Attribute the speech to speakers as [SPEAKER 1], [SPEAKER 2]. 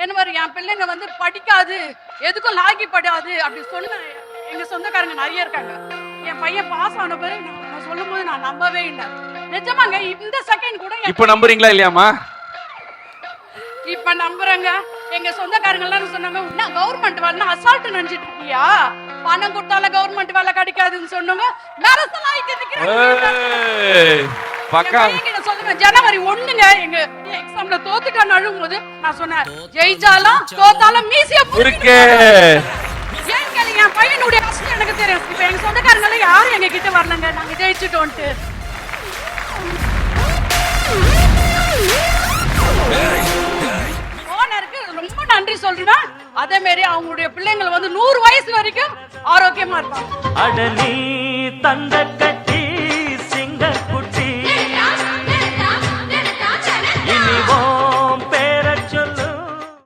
[SPEAKER 1] என்ன மாதிரி என் பிள்ளைங்க வந்து படிக்காது, எதுக்கும் லாகி படாது அப்படி சொன்ன எங்க சொந்தக்காரங்க நிறைய இருக்காங்க. என் பையன் பாஸ் ஆன பிறகு நான் சொல்லும் போது நான் நம்பவே இல்லை. நிஜமாங்க இந்த செகண்ட் கூட
[SPEAKER 2] இப்ப நம்புறீங்களா இல்லையாமா?
[SPEAKER 1] இப்ப நம்புறேங்க. எங்க சொந்தக்காரங்க எல்லாம் சொன்னாங்க, நான் கவர்மெண்ட் வேலை அசால்ட் நினைச்சிட்டு இருக்கியா, பணம் கொடுத்தால கவர்மெண்ட் வேலை கிடைக்காதுன்னு சொன்னாங்க. சொல்லுங்க ஜனவரி 1ங்க எங்க எக்ஸாம்ல தோத்துட்டான்னு அழுகும் போது நான் சொன்னேன், ஜெயிச்சாலும் தோத்தாலும் மீசியா புடிக்கே. ஏன் கேளுங்க, என் பையனுடைய கஷ்டம் எனக்கு தெரியும். இப்ப எங்க சொந்தக்காரங்க யாரும் எங்க கிட்ட வரலங்க, நாங்க ஜெயிச்சுட்டோன்ட்டு. ஓனருக்கு ரொம்ப நன்றி சொல்றேன். அதே மாதிரி அவங்களுடைய பிள்ளைங்கள் வந்து 100 வயசு வரைக்கும் ஆரோக்கியமா இருப்பாங்க.
[SPEAKER 3] அடலி தந்த கட்டி சிங்க